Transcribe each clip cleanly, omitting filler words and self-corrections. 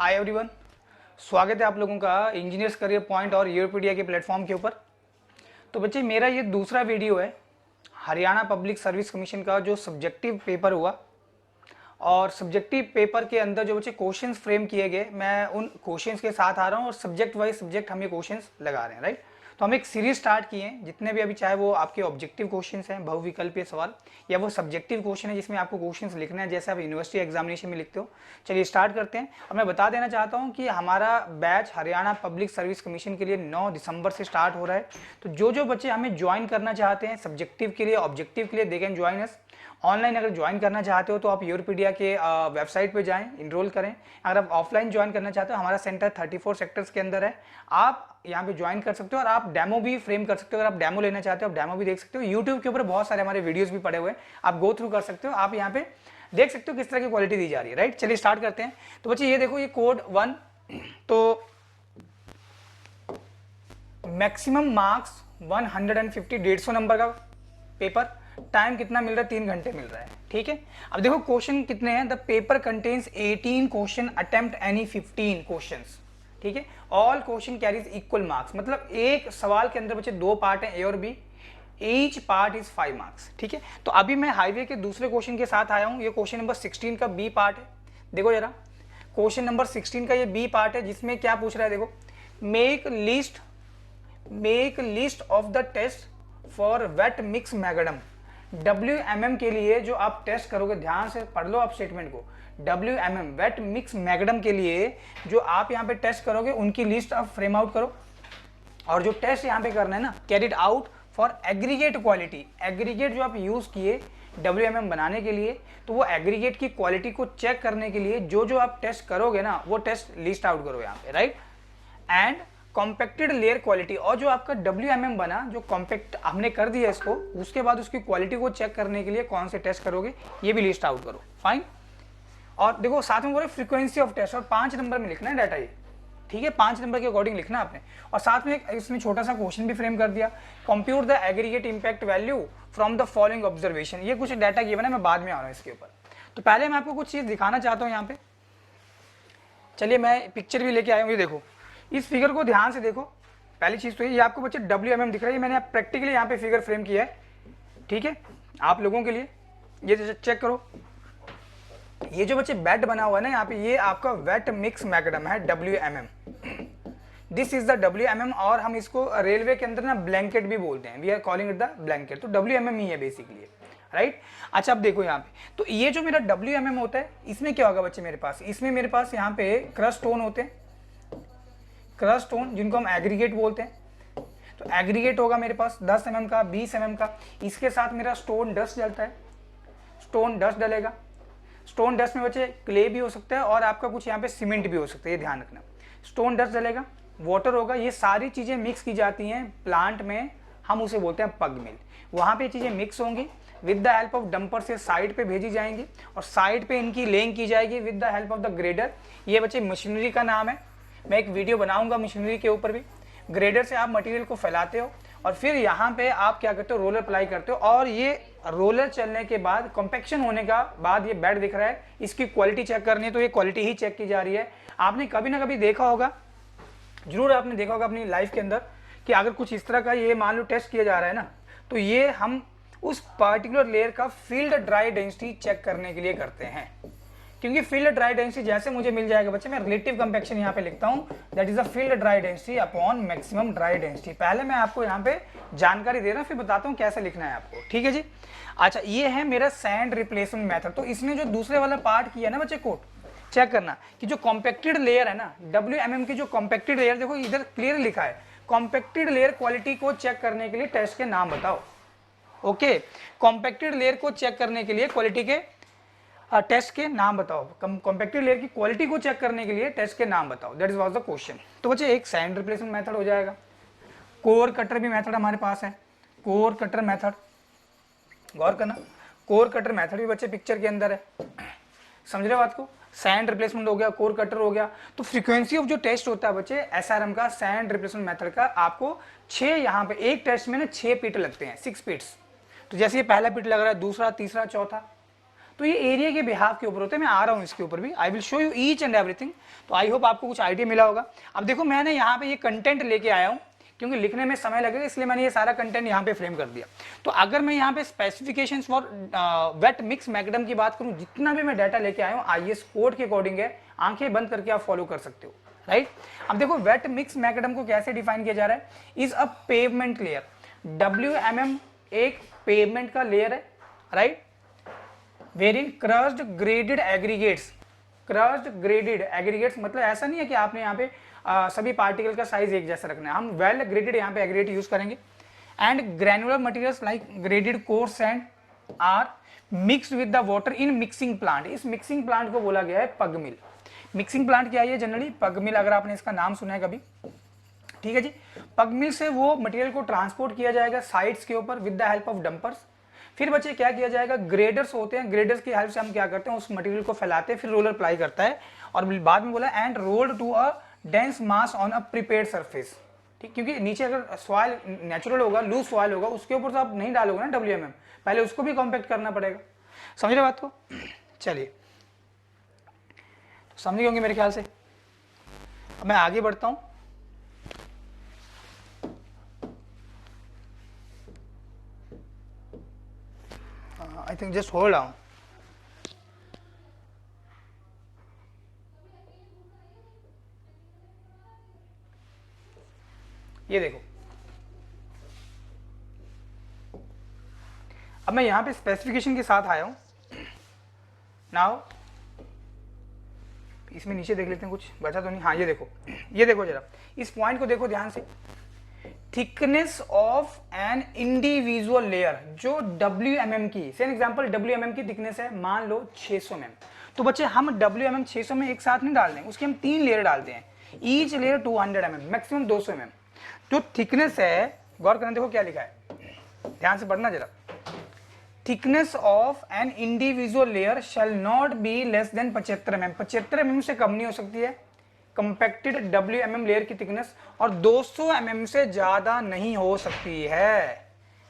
Hi everyone, स्वागत है आप लोगों का इंजीनियर्स करियर पॉइंट और यूरोपीडिया के प्लेटफॉर्म के ऊपर। तो बच्चे मेरा ये दूसरा वीडियो है हरियाणा पब्लिक सर्विस कमीशन का जो सब्जेक्टिव पेपर हुआ और सब्जेक्टिव पेपर के अंदर जो बच्चे क्वेश्चंस फ्रेम किए गए, मैं उन क्वेश्चंस के साथ आ रहा हूँ और सब्जेक्ट वाइज सब्जेक्ट हम ये क्वेश्चंस लगा रहे हैं, राइट। तो हम एक सीरीज स्टार्ट किए हैं जितने भी अभी, चाहे वो आपके ऑब्जेक्टिव क्वेश्चंस हैं, बहुविकल्पीय सवाल, या वो सब्जेक्टिव क्वेश्चन है जिसमें आपको क्वेश्चंस लिखना है जैसे आप यूनिवर्सिटी एग्जामिनेशन में लिखते हो। चलिए स्टार्ट करते हैं। और मैं बता देना चाहता हूँ कि हमारा batch Haryana public service commission के लिए 9 दिसंबर से स्टार्ट हो रहा है। तो जो बच्चे हमें ज्वाइन करना चाहते हैं सब्जेक्टिव के लिए, ऑब्जेक्टिव के लिए, they can join us online. अगर ज्वाइन करना चाहते हो तो आप यूरोपीडिया के वेबसाइट पे जाएं, इनरोल करें। अगर आप ऑफलाइन ज्वाइन करना चाहते हो, हमारा सेंटर 34 सेक्टर्स के अंदर है, आप यहाँ पे ज्वाइन कर सकते हो और आप डेमो भी फ्रेम कर सकते हो। अगर आप डेमो लेना चाहते हो आप डेमो भी देख सकते हो। यूट्यूब के ऊपर बहुत सारे हमारे वीडियोस भी पड़े हुए हैं, आप गो थ्रू कर सकते हो। आप यहाँ पे देख सकते हो किस तरह की क्वालिटी दी जा रही है, राइट। चलिए स्टार्ट करते हैं। तो बच्चे ये देखो, ये कोड 1, तो मैक्सिमम मार्क्स 150, 150 नंबर का पेपर। टाइम कितना मिल रहा है? 3 घंटे मिल रहा है, ठीक है। अब देखो क्वेश्चन कितने हैं। The paper contains 18 question, attempt any 15 questions, ठीक है। All question carries equal marks, मतलब एक सवाल के अंदर बच्चे 2 पार्ट हैं, ए और B. Each part is 5 marks, ठीक है। तो अभी मैं हाईवे के दूसरे क्वेश्चन के साथ आया हूं। ये क्वेश्चन नंबर 16 का बी पार्ट है। देखो जरा, क्वेश्चन नंबर 16 का ये बी पार्ट है, जिसमें क्या पूछ रहा है देखो, make list of the test for wet mix macadam. WMM के लिए जो आप टेस्ट करोगे, ध्यान से पढ़ लो आप स्टेटमेंट को। WMM वेट मिक्स मैगडम के लिए जो आप यहाँ पे टेस्ट करोगे उनकी लिस्ट आप फ्रेम आउट करो। और जो टेस्ट यहाँ पे करना है ना, carried out for aggregate quality. Aggregate जो आप यूज किए WMM बनाने के लिए, तो वो एग्रीगेट की क्वालिटी को चेक करने के लिए जो आप टेस्ट करोगे ना, वो टेस्ट लिस्ट आउट करो यहाँ पे, right. And compacted layer quality, और जो आपका WMM बना, जो कॉम्पैक्ट हमने कर दिया इसको, उसके बाद उसकी क्वालिटी को चेक करने के लिए कौन से टेस्ट करोगे, ये भी लिस्ट आउट करो, फाइन। और देखो साथ में बोले फ्रीक्वेंसी ऑफ टेस्ट, और 5 नंबर में लिखना है डाटा ये, ठीक है। 5 नंबर के अकॉर्डिंग लिखना आपने। और साथ में इसमें छोटा सा क्वेश्चन भी फ्रेम कर दिया, compute the aggregate impact value from the following observation. ये कुछ डाटा गिवन है, मैं बाद में आ रहा हूँ इसके ऊपर। तो पहले मैं आपको कुछ चीज दिखाना चाहता हूँ यहाँ पे। चलिए मैं पिक्चर भी लेके आया हूँ। ये देखो, इस फिगर को ध्यान से देखो। पहली चीज तो ये आपको बच्चे WMM दिख रहा है, मैंने प्रैक्टिकली यहाँ पे फिगर फ्रेम किया है, ठीक है, आप लोगों के लिए। ये चेक करो, ये जो बच्चे बेड बना हुआ है ना यहाँ पे, ये आपका वेट मिक्स मैगडम है, WMM। This is the WMM, और हम इसको रेलवे के अंदर ना ब्लैंकेट भी बोलते हैं, we are calling it the blanket. तो WMM ही है बेसिकली, राइट। अच्छा अब देखो यहाँ पे, तो ये जो मेरा WMM होता है, इसमें क्या होगा बच्चे मेरे पास, इसमें मेरे पास यहाँ पे क्रस्ट स्टोन होते हैं, क्रस्ट स्टोन जिनको हम एग्रीगेट बोलते हैं। तो एग्रीगेट होगा मेरे पास 10 mm का, 20 mm का। इसके साथ मेरा स्टोन डस्ट डलता है, स्टोन डस्ट डलेगा। स्टोन डस्ट में बच्चे क्ले भी हो सकता है और आपका कुछ यहाँ पे सीमेंट भी हो सकता है, ये ध्यान रखना। स्टोन डस्ट डलेगा, वाटर होगा, ये सारी चीजें मिक्स की जाती हैं प्लांट में, हम उसे बोलते हैं पग मिल। वहां पे चीजें मिक्स होंगी, with the help of dumper से साइड पे भेजी जाएंगी और साइड पे इनकी लेइंग की जाएगी with the help of the grader. ये बच्चे मशीनरी का नाम है, मैं एक वीडियो बनाऊंगा मशीनरी के ऊपर भी। ग्रेडर से आप मटेरियल को फैलाते हो और फिर यहाँ पे आप क्या करते हो, रोलर अप्लाई करते हो, और ये रोलर चलने के बाद, कॉम्पैक्शन होने का बाद, ये बेड दिख रहा है, इसकी क्वालिटी चेक करनी है, तो ये क्वालिटी ही चेक की जा रही है। आपने कभी ना कभी देखा होगा, जरूर आपने देखा होगा अपनी लाइफ के अंदर, कि अगर कुछ इस तरह का ये मान लो टेस्ट किया जा रहा है ना, तो ये हम उस पार्टिकुलर लेयर का फील्ड ड्राई डेंसिटी चेक करने के लिए करते हैं। क्योंकि फील्ड ड्राई डेंसिटी जैसे मुझे मिल जाएगा बच्चे, मैं रिलेटिव कंपैक्शन यहाँ पे लिखता हूँ, that is the field dry density upon maximum dry density. पहले मैं आपको यहाँ पे जानकारी दे रहा हूँ, फिर बताता हूँ कैसे लिखना है आपको, ठीक है जी। अच्छा, ये है मेरा सैंड रिप्लेसमेंट मेथड। तो इसमें जो दूसरे वाला पार्ट किया ना बच्चे, कोट चेक करना कि जो कॉम्पैक्टेड लेयर है ना, WMM की जो कॉम्पैक्टेड लेयर, देखो इधर क्लियर लिखा है, कॉम्पैक्टेड लेयर क्वालिटी को चेक करने के लिए टेस्ट के नाम बताओ। ओके, कॉम्पैक्टेड लेयर को चेक करने के लिए क्वालिटी के टेस्ट के नाम बताओ, कॉम्पैक्टेड लेयर की क्वालिटी को चेक करने के लिए टेस्ट के नाम बताओ, that is was the question. तो बच्चे एक सैंड रिप्लेसमेंट मेथड हो जाएगा, कोर कटर भी मेथड हमारे पास है, कोर कटर मेथड, गौर करना, कोर कटर मेथड भी बच्चे पिक्चर के अंदर है, समझ रहे बात को। सैंड रिप्लेसमेंट हो गया, कोर कटर हो गया। तो फ्रीक्वेंसी ऑफ जो टेस्ट होता है बच्चे SRM का, सैंड रिप्लेसमेंट मेथड का, आपको 6 यहाँ पे एक टेस्ट में ना 6 पीट लगते हैं, 6 पीट्स। तो जैसे ये पहला पीट लग रहा है, दूसरा, तीसरा, चौथा, तो ये एरिया के बिहाफ के ऊपर होते हैं, मैं आ रहा हूँ इसके ऊपर भी, I will show you each and everything. तो आई होप आपको कुछ आइडिया मिला होगा। अब देखो मैंने यहाँ पे ये कंटेंट लेके आया हूँ, क्योंकि लिखने में समय लगेगा इसलिए मैंने ये सारा कंटेंट यहाँ पे फ्रेम कर दिया। तो अगर मैं यहाँ पे specifications for wet mix McAdam की बात करूँ, जितना भी मैं डाटा लेके आया हूँ IAS कोड के अकॉर्डिंग है, आंखें बंद करके आप फॉलो कर सकते हो, राइट। अब देखो वेट मिक्स मैकडम को कैसे डिफाइन किया जा रहा है, is a pavement layer. WMM एक पेवमेंट का लेयर है, right, wearing crushed graded aggregates. Crushed graded aggregates मतलब ऐसा नहीं है कि आपने यहाँ पे सभी पार्टिकल का साइज एक जैसा रखना है, हम वेल ग्रेडेड यहाँ पे एग्रीगेट यूज करेंगे। And granular materials like graded coarse sand are mixed with the water in mixing plant. इस मिक्सिंग प्लांट को बोला गया है पग मिल। मिक्सिंग प्लांट क्या है जनरली, पग मिल, अगर आपने इसका नाम सुना है कभी, ठीक है जी। पग मिल से वो मटेरियल को ट्रांसपोर्ट किया जाएगा साइड्स के ऊपर with the help of dumpers. फिर बच्चे क्या किया जाएगा, ग्रेडर्स होते हैं, ग्रेडर्स की हेल्प से हम क्या करते हैं, उस मटेरियल को फैलाते हैं, फिर रोलर अप्लाई करता है, और बाद में बोला and rolled to a dense mass on a prepared surface. ठीक, क्योंकि नीचे अगर सॉइल नेचुरल होगा, लूज सॉइल होगा, उसके ऊपर तो आप नहीं डालोगे ना WMM, पहले उसको भी कॉम्पैक्ट करना पड़ेगा। समझ रहे बात को? चलिए, तो समझ गए होंगे मेरे ख्याल से। अब मैं आगे बढ़ता हूं। I think just hold on. ये देखो, अब मैं यहां पे स्पेसिफिकेशन के साथ आया हूं। नाउ इसमें नीचे देख लेते हैं, कुछ बचा तो नहीं। हाँ ये देखो जरा, इस पॉइंट को देखो ध्यान से। Thickness of an individual layer, जो WMM की, फॉर एग्जांपल WMM की थिकनेस है मान लो 600 mm, तो बच्चे हम WMM 600 में एक साथ नहीं डाल दें, उसके हम 3 लेयर डालते हैं, each layer 200 mm, maximum 200 mm। जो थिकनेस है, गौर करना, देखो क्या लिखा है, ध्यान से पढ़ना जरा। Thickness of an individual layer shall not be less than 75 mm। 75 mm से कम नहीं हो सकती है कंपैक्टेड WMM लेयर की थिकनेस, और 200 mm से ज्यादा नहीं हो सकती है।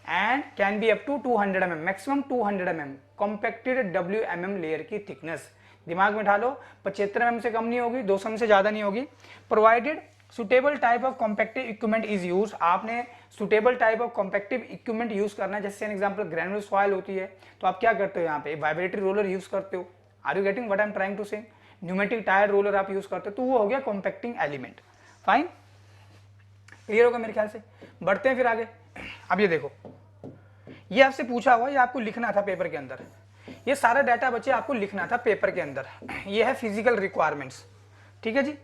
And can be up to 200 mm, maximum 200 mm compacted WMM layer की थिकनेस। दिमाग में ढालो, 75 mm से कम नहीं होगी, 200 mm से ज्यादा नहीं होगी। Provided suitable type of compactive equipment is use, आपने suitable type of compactive equipment use करना है। जैसे एन एग्जांपल ग्रैनुलर सॉइल होती है, तो आप क्या करते हो, यहाँ पे वाइब्रेटरी रोलर यूज करते हो। Are you getting what I am trying to say? Pneumatic tyre roller आप यूज करते हो, तो वो हो गया कॉम्पैक्टिंग एलिमेंट। फाइन, क्लियर होगा मेरे ख्याल से। बढ़ते हैं फिर आगे। अब ये देखो, ये आपसे पूछा हुआ, ये आपको लिखना था पेपर के अंदर, ये सारा डाटा बच्चे आपको लिखना था पेपर के अंदर। ये है फिजिकल रिक्वायरमेंट्स, ठीक है जी,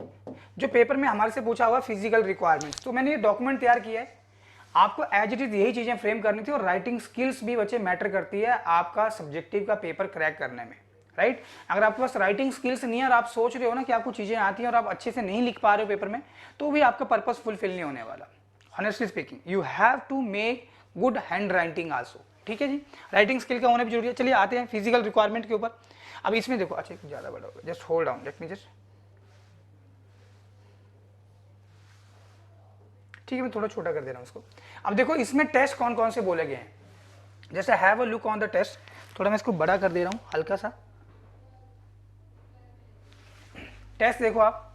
जो पेपर में हमारे से पूछा हुआ फिजिकल रिक्वायरमेंट्स। तो मैंने ये डॉक्यूमेंट तैयार किया है, आपको एज इट इज यही चीजें फ्रेम करनी थी, और राइटिंग स्किल्स भी बच्चे मैटर करती है आपका सब्जेक्टिव का पेपर क्रैक करने में, राइट। अगर आपके पास राइटिंग स्किल्स नहीं है और आप सोच रहे हो ना कि आपको चीजें आती हैं और आप अच्छे से नहीं लिख पा रहे हो पेपर में, तो भी आपका पर्पस फुलफिल नहीं होने वाला। Honestly speaking, you have to make good handwriting also, ठीक है जी, राइटिंग स्किल का होना भी जरूरी है। चलिए आते हैं फिजिकल रिक्वायरमेंट के ऊपर। अब इसमें देखो, अच्छा ज्यादा बड़ा होगा, just hold down, let me just, ठीक है, मैं थोड़ा छोटा कर दे रहा हूं इसको। अब देखो इसमें टेस्ट कौन कौन से बोले गए हैं, जैसे have a look on the test, थोड़ा मैं इसको बड़ा कर दे रहा हूं हल्का सा। टेस्ट देखो आप,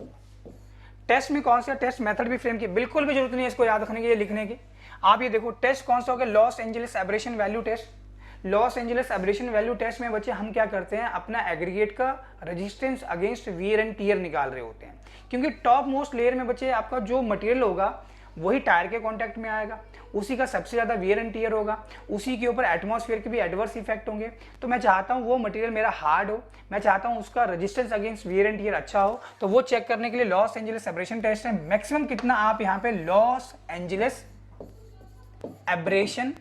टेस्ट में कौन सा टेस्ट मेथड भी फ्रेम की, बिल्कुल भी जरूरत नहीं है इसको याद रखने की, ये लिखने की। आप ये देखो टेस्ट कौन सा हो गया, Los Angeles abrasion value test. Los Angeles abrasion value test में बच्चे हम क्या करते हैं, अपना एग्रीगेट का resistance against wear and tear निकाल रहे होते हैं, क्योंकि टॉप मोस्ट लेयर में बच्चे आपका जो मटेरियल होगा वही टायर के कांटेक्ट में आएगा, उसी का सबसे ज्यादा वियर एंड टियर होगा, उसी के ऊपर एटमॉस्फेयर के भी एडवर्स इफेक्ट होंगे। तो मैं चाहता हूं वो मटेरियल मेरा हार्ड हो, मैं चाहता हूं उसका resistance against wear and tier अच्छा हो, तो वो चेक करने के लिए लॉस एंजलिस सेपरेशन टेस्ट है। मैक्सिमम कितना आप यहाँ पे लॉस एंजलिस एब्रेशन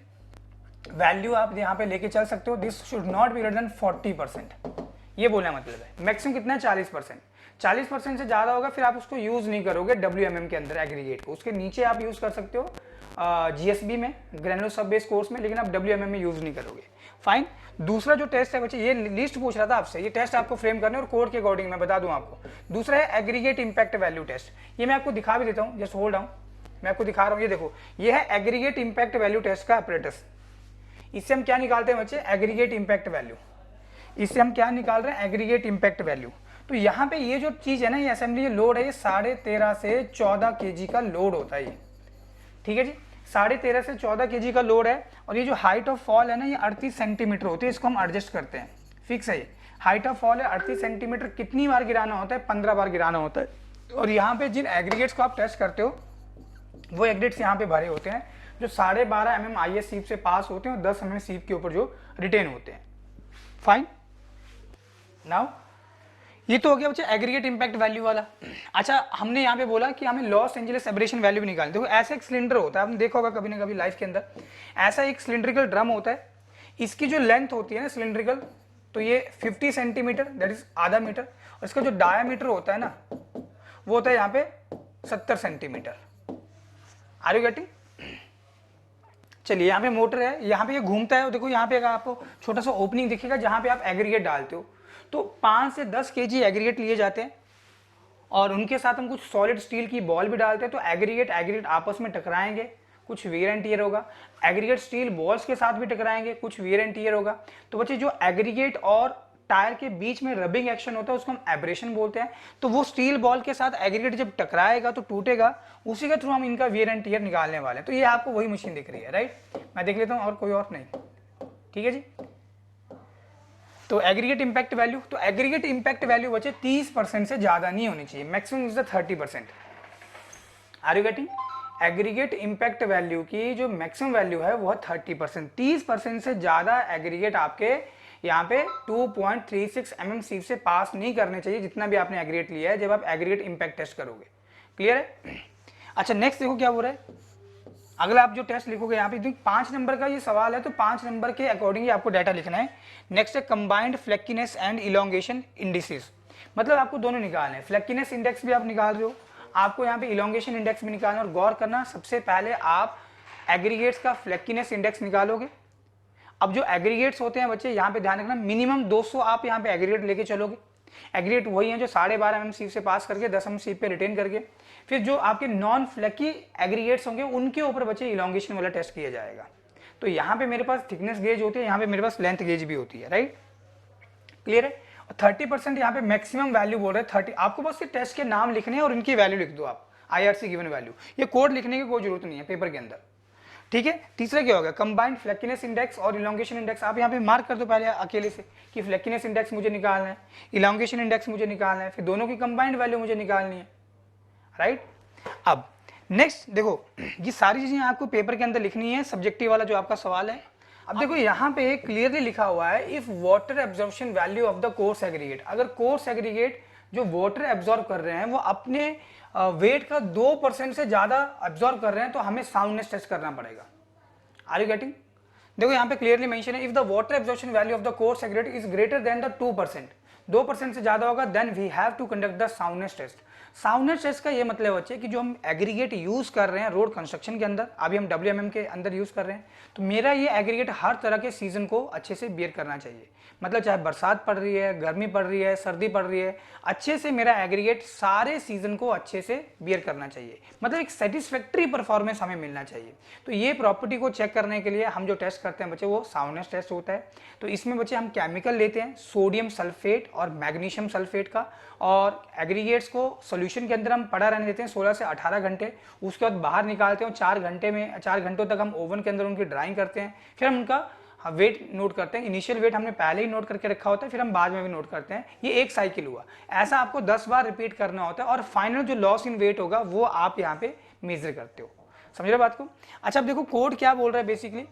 वैल्यू आप यहाँ पे लेके चल सकते हो, this should not be greater than 40%, ये बोलना मतलब है। मैक्सिमम कितना है, 40%। 40% से ज्यादा होगा फिर आप उसको यूज नहीं करोगे WMM के अंदर एग्रीगेट को, उसके नीचे आप यूज कर सकते हो GSB में, ग्रैनुलर सब बेस कोर्स में, लेकिन आप WMM में यूज नहीं करोगे। फाइन। दूसरा जो टेस्ट है बच्चे, ये लिस्ट पूछ रहा था आपसे, ये टेस्ट आपको फ्रेम करने और कोड के अकॉर्डिंग मैं बता दूं आपको। दूसरा है एग्रीगेट इंपैक्ट वैल्यू टेस्ट, ये मैं आपको दिखा भी देता हूँ, जस्ट होल्ड डाउन, मैं आपको दिखा रहा हूँ। ये देखो, ये है एग्रीगेट इंपैक्ट वैल्यू टेस्ट का अपरेटस। इससे हम क्या निकालते हैं बच्चे, एग्रीगेट इंपैक्ट वैल्यू। इससे हम क्या निकाल रहे हैं, एग्रीगेट इम्पैक्ट वैल्यू। तो यहाँ पे ये जो चीज़ है ना, ये असेंबली ये लोड है, ये 13.5 से 14 kg का लोड होता है ये, ठीक है जी। 13.5 से 14 kg का लोड है, और ये जो हाइट ऑफ फॉल है ना, ये 38 सेंटीमीटर होती है। इसको हम एडजस्ट करते हैं, फिक्स है ये। हाइट ऑफ फॉल है 38 सेंटीमीटर। कितनी बार गिराना होता है, 15 बार गिराना होता है। और यहाँ पे जिन एग्रीगेट्स को आप टेस्ट करते हो, वो एग्रीगेट्स यहाँ पे भरे होते हैं जो 12.5 mm IS सीप से पास होते हैं और 10 mm सीप के ऊपर जो रिटेन होते हैं। फाइन। नाउ ये तो हो गया बच्चे एग्रीगेट इंपैक्ट वैल्यू वाला। अच्छा, हमने यहाँ पे बोला कि हमें लॉस एंजलिस एब्रेशन वैल्यू भी निकालनी। देखो ऐसा एक सिलेंडर होता है, आपने देखा होगा कभी ना कभी लाइफ के अंदर, ऐसा एक सिलेंड्रिकल ड्रम होता है। इसकी जो लेंथ होती है ना सिलेंड्रिकल, तो ये 50 सेंटीमीटर, दैट इज आधा मीटर, और इसका जो डायामीटर होता है ना, वो होता है यहाँ पे 70 सेंटीमीटर। Are you getting? चलिए, यहाँ पे मोटर है, यहाँ पे ये घूमता है, और देखो यहाँ पे आपको छोटा सा ओपनिंग दिखेगा जहाँ पे आप एग्रीगेट डालते हो। तो 5 से 10 kg एग्रीगेट लिए जाते हैं, और उनके साथ हम कुछ सॉलिड स्टील की बॉल भी डालते हैं। तो एग्रीगेट आपस में टकराएंगे, कुछ वियर एंड टियर होगा। एग्रीगेट स्टील बॉल्स के साथ भी टकराएंगे, कुछ वियर एंड टियर होगा। तो बच्चे जो एग्रीगेट और टायर के बीच में रबिंग एक्शन होता है उसको हम एब्रेशन बोलते हैं। तो वो स्टील बॉल के साथ एग्रीगेट जब टकराएगा तो टूटेगा, उसी के थ्रू हम इनका वियर एंड टियर निकालने वाले हैं। तो ये आपको वही मशीन दिख रही है, राइट? मैं देख लेता हूँ, और कोई और नहीं, ठीक है जी। तो एग्रीगेट इंपैक्ट वैल्यू, तो एग्रीगेट इंपैक्ट वैल्यू बच्चे 30% से ज्यादा नहीं होनी चाहिए, maximum is the 30%। Are you getting? Aggregate impact value की जो मैक्सिमम वैल्यू है वो है 30%। 30% से ज्यादा एग्रीगेट आपके यहाँ पे 2.36 mm सीप से पास नहीं करने चाहिए, जितना भी आपने एग्रीगेट लिया है, जब आप एग्रीगेट इंपैक्ट टेस्ट करोगे। क्लियर है? अच्छा, नेक्स्ट देखो क्या हो रहा है। अगला आप जो टेस्ट लिखोगे यहाँ पे 5 नंबर का ये सवाल है, तो 5 नंबर के अकॉर्डिंग आपको डाटा लिखना है। नेक्स्ट है कंबाइंड फ्लेक्कीनेस एंड इलोंगेशन इंडिसेस, मतलब आपको दोनों निकालने हैं। फ्लेक्कीनेस इंडेक्स भी आप निकाल रहे हो, आपको यहाँ पे इलोंगेशन इंडेक्स भी निकालना। और गौर करना, सबसे पहले आप एग्रीगेट्स का फ्लेक्कीनेस इंडेक्स निकालोगे। अब जो एग्रीगेट्स होते हैं बच्चे, यहाँ पे ध्यान रखना, मिनिमम 200 आप यहाँ पे एग्रीगेट लेके चलोगे। एग्रीगेट वही है जो 12.5 mm सीप से पास करके 10 mm सीप पे रिटेन करके, फिर जो आपके नॉन फ्लैकी एग्रीगेट्स होंगे उनके ऊपर बच्चे इलोंगेशन वाला टेस्ट किया जाएगा। तो यहाँ पे मेरे पास थिकनेस गेज होती है, यहाँ पे मेरे पास लेंथ गेज भी होती है, राइट? क्लियर है? और 30% यहाँ पे मैक्सिमम वैल्यू बोल रहे हैं 30। आपको बस ये टेस्ट के नाम लिखने हैं और इनकी वैल्यू लिख दो आप, IRC गिवन वैल्यू। ये कोड लिखने की कोई जरूरत नहीं है पेपर के अंदर, ठीक है? तीसरा क्या होगा, कंबाइंड फ्लेक्कीनेस इंडेक्स और इलोंगेशन इंडेक्स। आप यहाँ पे मार्क कर दो पहले अकेले से कि फ्लेक्कीनेस इंडेक्स मुझे निकालना है, इलोंगेशन इंडेक्स मुझे निकालना है, फिर दोनों की कंबाइंड वैल्यू मुझे निकालनी है, राइट? अब नेक्स्ट देखो, ये सारी चीजें आपको पेपर के अंदर लिखनी है, सब्जेक्टिव वाला जो आपका सवाल है। अब देखो यहाँ पे क्लियरली लिखा हुआ है, if water absorption value of the coarse aggregate, अगर कोर्स एग्रीगेट जो वाटर एब्जॉर्ब कर रहे हैं वो अपने वेट का 2% से ज्यादा एब्जॉर्ब कर रहे हैं, तो हमें साउंडनेस टेस्ट करना पड़ेगा। Are you getting? देखो यहाँ पे क्लियरली मेंशन है, if the water absorption value of the coarse aggregate is greater than the 2%, 2% से ज्यादा होगा, then we have to conduct the soundness test. Soundness test का ये मतलब बच्चे कि जो हम एग्रीगेट यूज कर रहे हैं रोड कंस्ट्रक्शन के अंदर, अभी हम WMM के अंदर यूज कर रहे हैं, तो मेरा ये एग्रीगेट हर तरह के सीजन को अच्छे से बियर करना चाहिए। मतलब चाहे बरसात पड़ रही है, गर्मी पड़ रही है, सर्दी पड़ रही है, अच्छे से मेरा एग्रीगेट सारे सीजन को अच्छे से बियर करना चाहिए। मतलब एक सेटिस्फैक्ट्री परफॉर्मेंस हमें मिलना चाहिए। तो ये प्रॉपर्टी को चेक करने के लिए हम जो टेस्ट करते हैं बच्चे, वो साउंडनेस टेस्ट होता है। तो इसमें बच्चे हम केमिकल लेते हैं, सोडियम सल्फेट और मैग्नीशियम सल्फेट का, और एग्रीगेट्स को सोल्यूशन के अंदर हम पड़ा रहने देते हैं 16 से 18 घंटे। उसके बाद बाहर निकालते हैं, 4 घंटों तक हम ओवन के अंदर उनकी ड्राइंग करते हैं, फिर हम उनका वेट नोट करते हैं। इनिशियल वेट हमने पहले ही नोट करके रखा होता है, फिर हम बाद में भी नोट करते हैं। ये एक साइकिल हुआ, ऐसा आपको 10 बार रिपीट करना होता है, और फाइनल जो लॉस इन वेट होगा वो आप यहाँ पे मेजर करते हो। समझ रहे बात को? अच्छा, अब देखो कोड क्या बोल रहा है बेसिकली,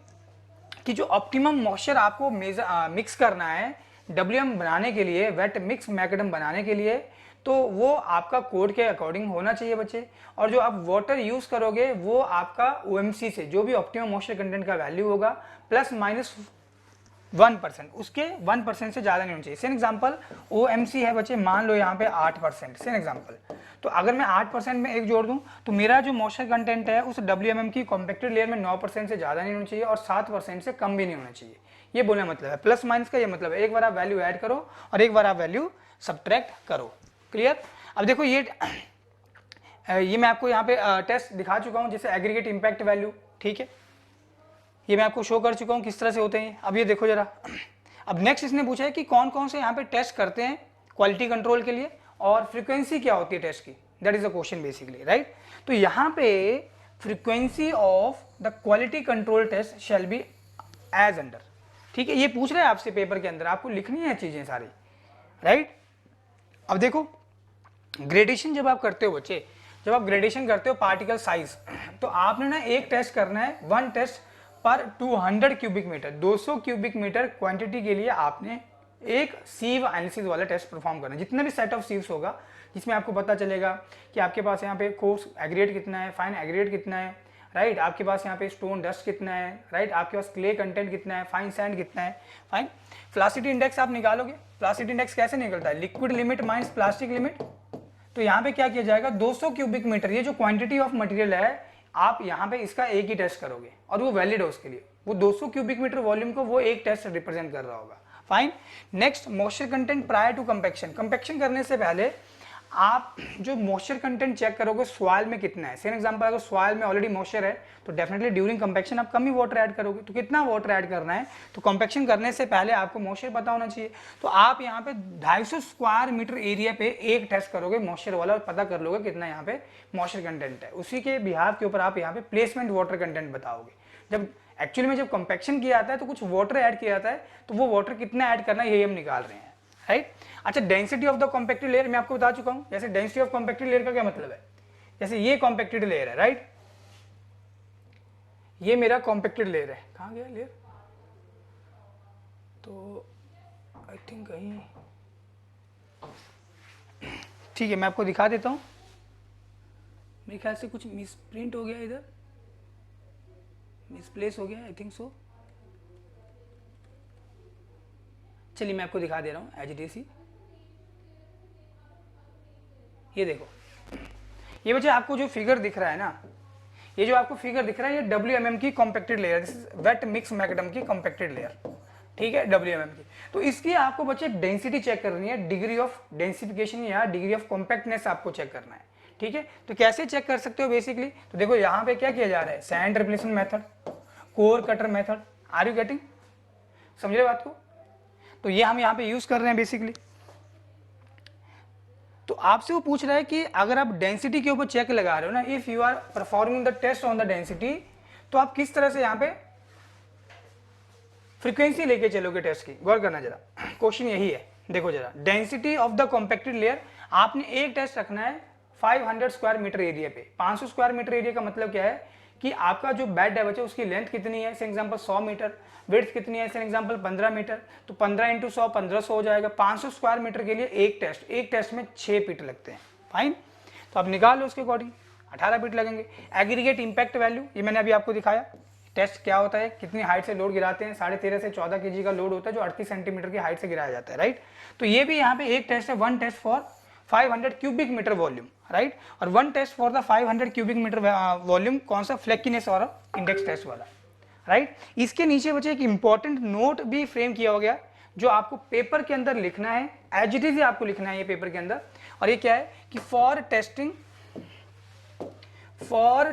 कि जो ऑप्टिमम मॉइस्चर आपको मिक्स करना है WM बनाने के लिए, वेट मिक्स मैकडम बनाने के लिए, तो वो आपका कोड के अकॉर्डिंग होना चाहिए बच्चे। और जो आप वाटर यूज करोगे वो आपका OMC से, जो भी ऑप्टिमम मॉइस्चर कंटेंट का वैल्यू होगा, ±1%, उसके 1% से ज्यादा नहीं होना चाहिए। सेन एग्जांपल OMC है बच्चे, मान लो यहाँ पे 8%, सेन एग्जांपल। तो अगर मैं 8% में एक जोड़ दूं, तो मेरा जो मॉइस्चर कंटेंट है उस WMM की कॉम्पैक्टेड लेयर में 9% से ज्यादा नहीं होना चाहिए और 7% से कम भी नहीं होना चाहिए। ये बोलने मतलब है, प्लस माइनस का ये मतलब है, एक बार आप वैल्यू ऐड करो और एक बार आप वैल्यू सब्ट्रैक्ट करो। क्लियर? अब देखो ये मैं आपको यहाँ पे टेस्ट दिखा चुका हूँ, जैसे एग्रीगेट इंपैक्ट वैल्यू, ठीक है, ये मैं आपको शो कर चुका हूँ किस तरह से होते हैं। अब ये देखो जरा, अब नेक्स्ट इसने पूछा है कि कौन कौन से यहाँ पे टेस्ट करते हैं क्वालिटी कंट्रोल के लिए और फ्रीक्वेंसी क्या होती है टेस्ट की, that is a question basically, right. तो यहाँ पे frequency of the quality control test shall be as under, ठीक है। ये पूछ रहे हैं आपसे पेपर के अंदर, आपको लिखनी है चीजें सारी, राइट। अब देखो ग्रेडेशन जब आप करते हो बच्चे, जब आप ग्रेडेशन करते हो पार्टिकल साइज, तो आपने ना एक टेस्ट करना है, वन टेस्ट पर 200 cubic metre, 200 cubic metre quantity के लिए आपने एक सीव एनालिसिस वाला टेस्ट परफॉर्म करना है। जितना भी सेट ऑफ सीव्स होगा जिसमें आपको पता चलेगा कि आपके पास यहाँ पे कोर्स एग्रीगेट कितना है, फाइन एग्रीगेट कितना है, राइट, आपके पास यहाँ पे स्टोन डस्ट कितना है, राइट, आपके पास क्ले कंटेंट कितना है, फाइन सैंड कितना है, फाइन। प्लास्टिसिटी इंडेक्स आप निकालोगे, प्लास्टिसिटी इंडेक्स कैसे निकलता है, liquid limit minus plastic limit. तो यहाँ पे क्या किया जाएगा, 200 क्यूबिक मीटर, ये जो क्वांटिटी ऑफ मटेरियल है, आप यहाँ पे इसका एक ही टेस्ट करोगे और वो वैलिड है उसके लिए, वो 200 क्यूबिक मीटर वॉल्यूम को वो एक टेस्ट रिप्रेजेंट कर रहा होगा, fine. Next moisture content prior to compaction, compaction करने से पहले आप जो मॉइस्चर कंटेंट चेक करोगे सॉइल में कितना है। सेम एग्जांपल, अगर सॉइल में ऑलरेडी मॉइस्चर है तो डेफिनेटली ड्यूरिंग कंपैक्शन आप कम ही वाटर ऐड करोगे। तो कितना वाटर ऐड करना है, तो कंपैक्शन करने से पहले आपको मॉइस्चर पता होना चाहिए। तो आप यहाँ पे 250 स्क्वायर मीटर एरिया पे एक टेस्ट करोगे मॉइस्चर वाला और पता कर लोगे कितना यहाँ पे मॉइस्चर कंटेंट है। उसी के बिहाफ के ऊपर आप यहाँ पे प्लेसमेंट वाटर कंटेंट बताओगे। जब एक्चुअली में जब कंपैक्शन किया जाता है तो कुछ वाटर ऐड किया जाता है, तो वो वाटर कितना ऐड करना है यही हम निकाल रहे हैं, राइट। अच्छा, density of the compacted layer मैं आपको बता चुका हूं। जैसे डेंसिटी ऑफ कॉम्पैक्टेड लेयर का क्या मतलब है, जैसे ये कॉम्पैक्टेड लेयर है, राइट, ये मेरा कॉम्पैक्टेड लेयर है, कहां गया लेयर, तो आई थिंक कहीं, ठीक है मैं आपको दिखा देता हूं। मेरे ख्याल से कुछ मिसप्रिंट हो गया, इधर मिसप्लेस हो गया, आई थिंक सो। चलिए मैं आपको दिखा दे रहा हूं एच डी सी। ये देखो, ये बच्चे आपको जो फिगर दिख रहा है ना, ये जो आपको फिगर दिख रहा है, ये WMM की compacted layer, this is wait mix McAdam की कॉम्पैक्टेड लेयर, ठीक है, WMM की। तो इसकी आपको बच्चे डेंसिटी चेक करनी है, डिग्री ऑफ डेंसिफिकेशन या डिग्री ऑफ कॉम्पैक्टनेस आपको चेक करना है, ठीक है। तो कैसे चेक कर सकते हो बेसिकली, तो देखो यहाँ पे क्या किया जा रहा है, sand replacement method, core cutter method, are you getting, समझ रहे बात को। तो ये हम यहाँ पे यूज कर रहे हैं बेसिकली। तो आपसे वो पूछ रहा है कि अगर आप डेंसिटी के ऊपर चेक लगा रहे हो ना, if you are performing the test on the density, तो आप किस तरह से यहाँ पे फ्रीक्वेंसी लेके चलोगे टेस्ट की, गौर करना जरा, क्वेश्चन यही है। देखो जरा, density of the compacted layer, आपने एक टेस्ट रखना है 500 स्क्वायर मीटर एरिया पे। 500 स्क्वायर मीटर एरिया का मतलब क्या है कि आपका जो बेड है बच्चे उसकी लेंथ कितनी है, फॉर एग्जांपल 100 मीटर, विड्थ कितनी है, फॉर एग्जांपल 15 मीटर, तो 15 × 100 1500 हो जाएगा। 500 स्क्वायर मीटर के लिए एक टेस्ट में 6 फीट लगते हैं, फाइन। तो आप निकाल लो उसके अकॉर्डिंग, 18 फीट लगेंगे। एग्रीगेट इंपैक्ट वैल्यू, ये मैंने अभी आपको दिखाया, टेस्ट क्या होता है, कितनी हाइट से लोड गिराते हैं, 13.5 से 14 kg का लोड होता है जो 38 सेंटीमीटर की हाइट से गिराया जाता है, राइट। तो ये भी यहाँ पे एक टेस्ट है, one test for 500 cubic metre volume, right, और one test for the 500 cubic metre volume, कौन सा, फ्लैक्कीनेस और इंडेक्स टेस्ट वाला, राइट। इसके नीचे बच्चे एक इंपॉर्टेंट नोट भी फ्रेम किया हो गया जो आपको पेपर के अंदर लिखना है, एज इट इज आपको लिखना है ये पेपर के अंदर। और ये क्या है कि for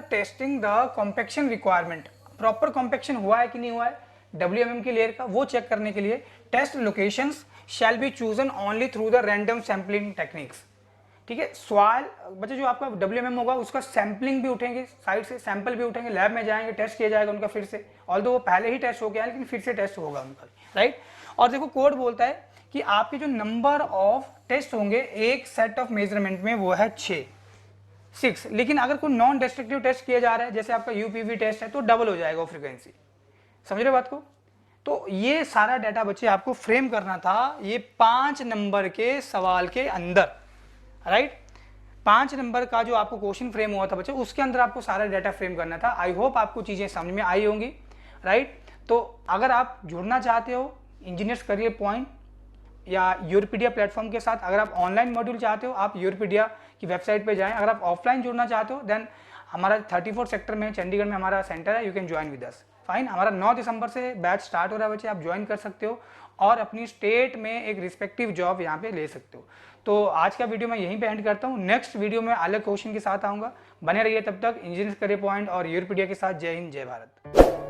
testing the compaction requirement, proper compaction हुआ है कि नहीं हुआ है WMM की लेयर का, वो चेक करने के लिए test locations shall be chosen only through the random sampling techniques, ठीक है। सवाल बच्चे जो आपका WMM होगा उसका सैम्पलिंग भी उठेंगे, साइड से सैंपल भी उठेंगे, लैब में जाएंगे, टेस्ट किया जाएगा उनका फिर से, ऑल्दो वो पहले ही टेस्ट हो गया है लेकिन फिर से टेस्ट होगा उनका, राइट। और देखो कोड बोलता है कि आपके जो नंबर ऑफ टेस्ट होंगे एक सेट ऑफ मेजरमेंट में वो है 6, लेकिन अगर कोई नॉन डिस्ट्रक्टिव टेस्ट किया जा रहा है जैसे आपका UPV टेस्ट है तो डबल हो जाएगा वो फ्रीक्वेंसी, समझ रहे बात को। तो ये सारा डाटा बच्चे आपको फ्रेम करना था ये 5 नंबर के सवाल के अंदर, राइट। 5 नंबर का जो आपको क्वेश्चन फ्रेम हुआ था बच्चे उसके अंदर आपको सारा डाटा फ्रेम करना था। आई होप आपको चीजें समझ में आई होंगी, राइट। तो अगर आप जुड़ना चाहते हो इंजीनियर्स करियर पॉइंट या यूरोपीडिया प्लेटफॉर्म के साथ, अगर आप ऑनलाइन मॉड्यूल चाहते हो आप यूरोपीडिया की वेबसाइट पे जाएं। अगर आप ऑफलाइन जुड़ना चाहते हो देन हमारा 34 सेक्टर में चंडीगढ़ में हमारा सेंटर है, you can join with us, fine. हमारा 9 दिसंबर से बैच स्टार्ट हो रहा है बच्चे, आप ज्वाइन कर सकते हो और अपनी स्टेट में एक रिस्पेक्टिव जॉब यहाँ पे ले सकते हो। तो आज का वीडियो मैं यहीं पे एंड करता हूँ, नेक्स्ट वीडियो में अलग क्वेश्चन के साथ आऊँगा। बने रहिए तब तक इंजीनियर्स करियर पॉइंट और यूरोपीडिया के साथ। जय हिंद, जय भारत।